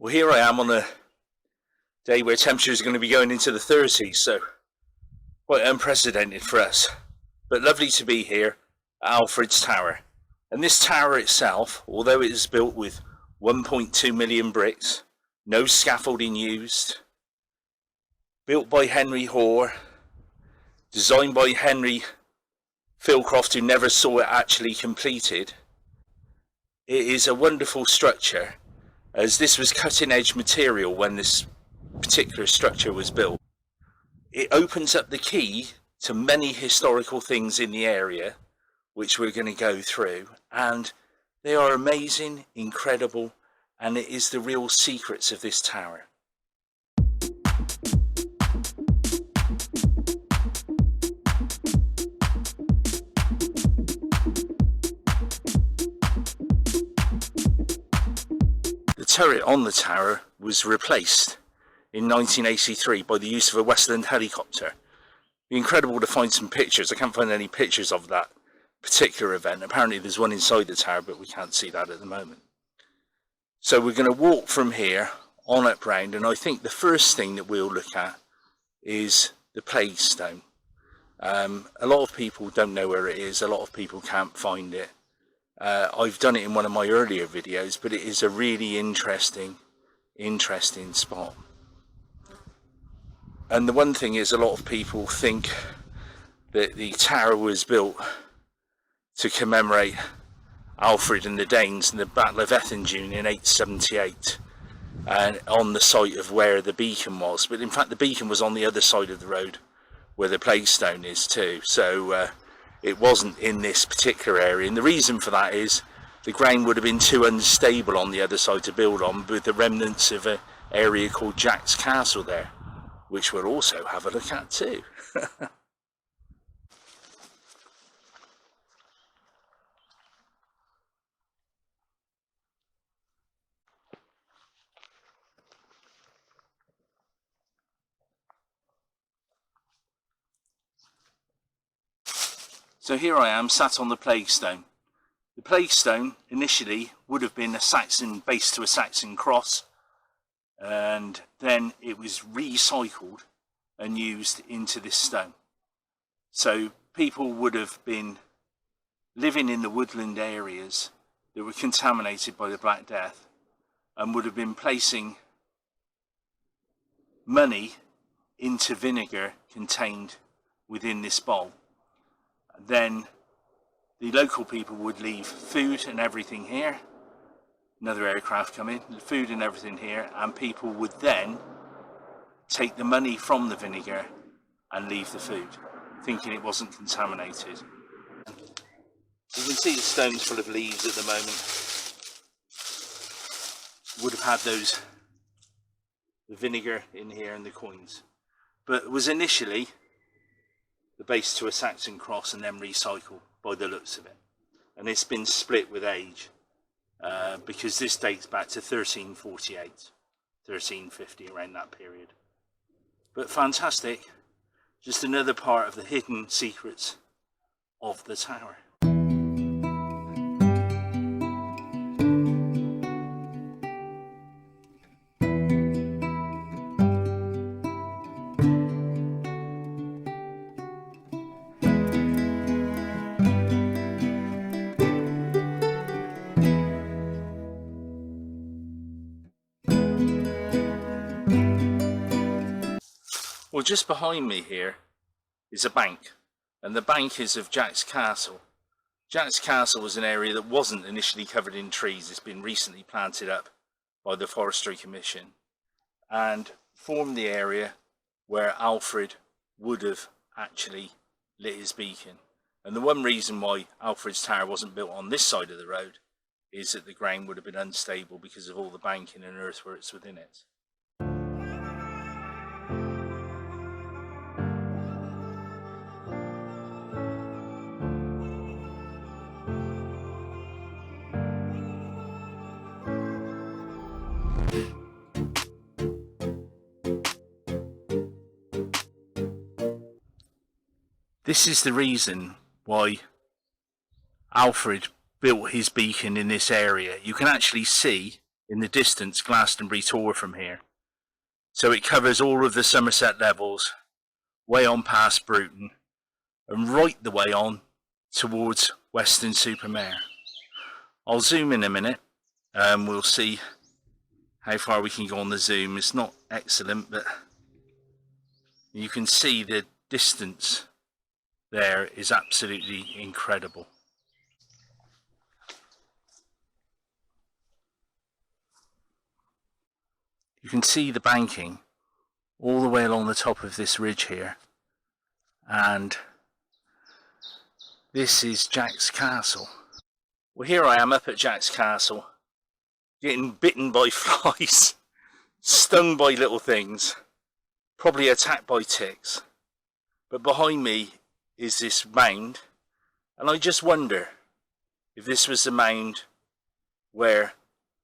Well, here I am on a day where temperature is going to be going into the 30s, so quite unprecedented for us. But lovely to be here at Alfred's Tower. And this tower itself, although it is built with 1.2 million bricks, no scaffolding used, built by Henry Hoare, designed by Henry Philcroft, who never saw it actually completed, it is a wonderful structure, as this was cutting edge material when this particular structure was built. It opens up the key to many historical things in the area, which we're going to go through, and they are amazing, incredible, and it is the real secrets of this tower. The turret on the tower was replaced in 1983 by the use of a Westland helicopter. It'd be incredible to find some pictures. I can't find any pictures of that particular event. Apparently there's one inside the tower, but we can't see that at the moment. So we're going to walk from here on up round, and I think the first thing that we'll look at is the plague stone. A lot of people don't know where it is, a lot of people can't find it. I've done it in one of my earlier videos, but it is a really interesting spot. And the one thing is, a lot of people think that the tower was built to commemorate Alfred and the Danes in the Battle of Ettingene in 878, and on the site of where the beacon was. But in fact the beacon was on the other side of the road where the plague stone is too, so it wasn't in this particular area. And the reason for that is the ground would have been too unstable on the other side to build on, with the remnants of an area called Jack's Castle there, which we'll also have a look at too. So here I am, sat on the plague stone. The plague stone initially would have been a Saxon base to a Saxon cross, and then it was recycled and used into this stone. So people would have been living in the woodland areas that were contaminated by the Black Death, and would have been placing money into vinegar contained within this bowl. Then the local people would leave food and everything here, another aircraft come in, food and everything here, and people would then take the money from the vinegar and leave the food, thinking it wasn't contaminated. You can see the stone's full of leaves at the moment. Would have had the vinegar in here and the coins, but it was initially the base to a Saxon cross and then recycled by the looks of it. And it's been split with age, because this dates back to 1348, 1350, around that period. But fantastic, just another part of the hidden secrets of the tower. Well, just behind me here is a bank, and the bank is of Jack's Castle. Jack's Castle was an area that wasn't initially covered in trees. It's been recently planted up by the Forestry Commission and formed the area where Alfred would have actually lit his beacon. And the one reason why Alfred's Tower wasn't built on this side of the road is that the ground would have been unstable because of all the banking and earthworks within it. This is the reason why Alfred built his beacon in this area. You can actually see in the distance Glastonbury Tor from here. So it covers all of the Somerset levels, way on past Bruton, and right the way on towards Weston-super-Mare. I'll zoom in a minute, and we'll see how far we can go on the zoom. It's not excellent, but you can see the distance there is absolutely incredible. You can see the banking all the way along the top of this ridge here, and this is Jack's Castle. Well, here I am up at Jack's Castle, getting bitten by flies, stung by little things, probably attacked by ticks. But behind me is this mound, and I just wonder if this was the mound where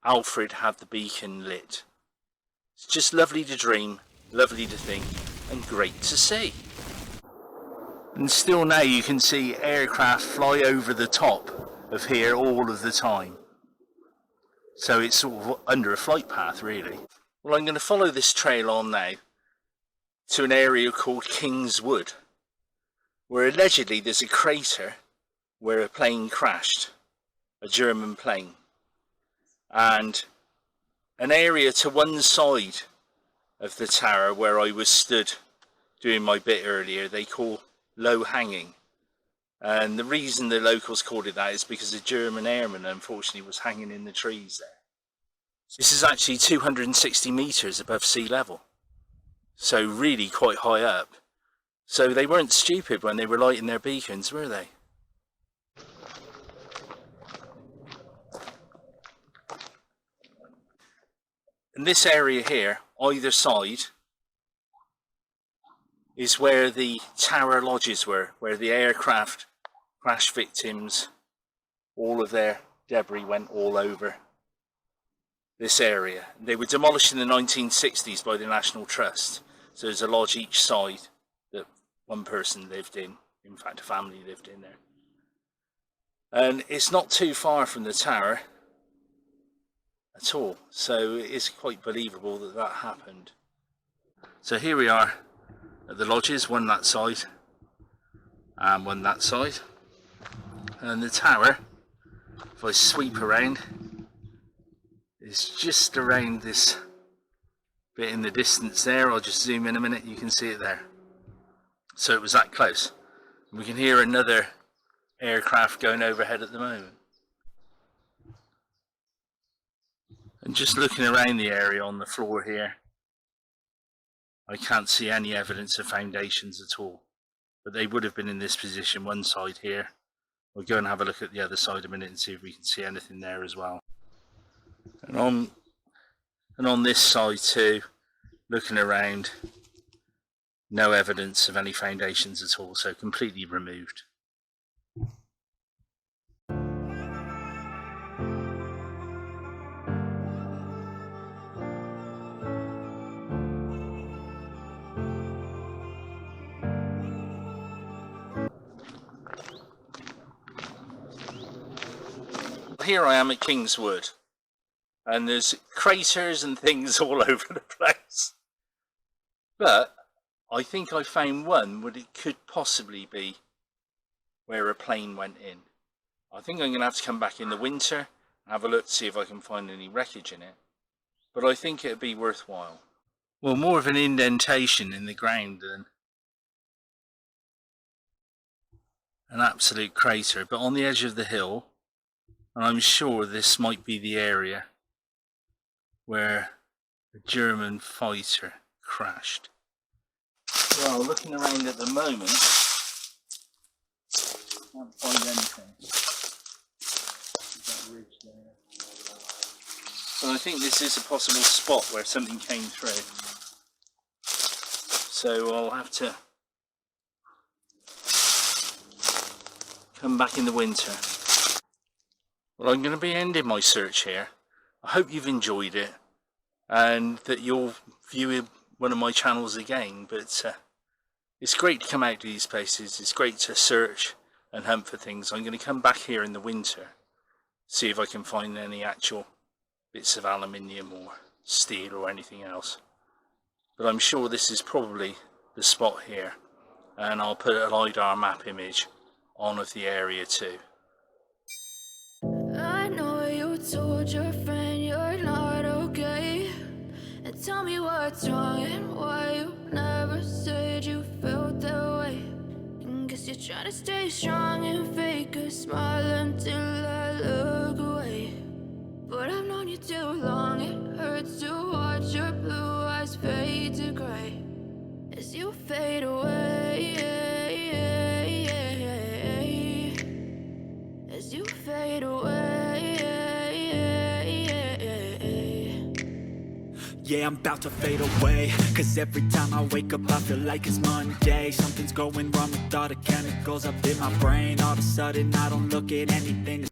Alfred had the beacon lit. It's just lovely to dream, lovely to think, and great to see. And still now you can see aircraft fly over the top of here all of the time. So it's sort of under a flight path, really. Well, I'm going to follow this trail on now to an area called King's Wood, where allegedly there's a crater where a plane crashed, a German plane, and an area to one side of the tower where I was stood doing my bit earlier they call low hanging, and the reason the locals called it that is because a German airman unfortunately was hanging in the trees there. This is actually 260 metres above sea level, so really quite high up. So they weren't stupid when they were lighting their beacons, were they? And this area here, either side, is where the tower lodges were, where the aircraft crash victims, all of their debris went all over this area. They were demolished in the 1960s by the National Trust. So there's a lodge each side that one person lived in fact a family lived in there. And it's not too far from the tower at all, so it is quite believable that that happened. So here we are at the lodges, one that side and one that side, and the tower, if I sweep around, is just around this bit in the distance there. I'll just zoom in a minute, you can see it there. So it was that close. We can hear another aircraft going overhead at the moment. And just looking around the area on the floor here, I can't see any evidence of foundations at all, but they would have been in this position one side here. We'll go and have a look at the other side a minute and see if we can see anything there as well. And on this side too, looking around, no evidence of any foundations at all, so completely removed. Here I am at King's Wood, and there's craters and things all over the place, but I think I found one where it could possibly be where a plane went in. I think I'm going to have to come back in the winter and have a look to see if I can find any wreckage in it, but I think it'd be worthwhile. Well, more of an indentation in the ground than an absolute crater, but on the edge of the hill. And I'm sure this might be the area where a German fighter crashed. Well, looking around at the moment, can't find anything. That ridge there. So I think this is a possible spot where something came through. So I'll have to come back in the winter. Well, I'm going to be ending my search here. I hope you've enjoyed it and that you'll view one of my channels again, but it's great to come out to these places. It's great to search and hunt for things. I'm going to come back here in the winter, see if I can find any actual bits of aluminium or steel or anything else. But I'm sure this is probably the spot here, and I'll put a LiDAR map image on of the area too. I know you told your friend you're not okay, and tell me what's wrong and why you never said you felt that way. And guess you're trying to stay strong and fake a smile until I look away. But I've known you too long, it hurts to watch your blue eyes fade to grey as you fade away, as you fade away. Yeah, I'm about to fade away, cause every time I wake up I feel like it's Monday. Something's going wrong with all the chemicals up in my brain. All of a sudden I don't look at anything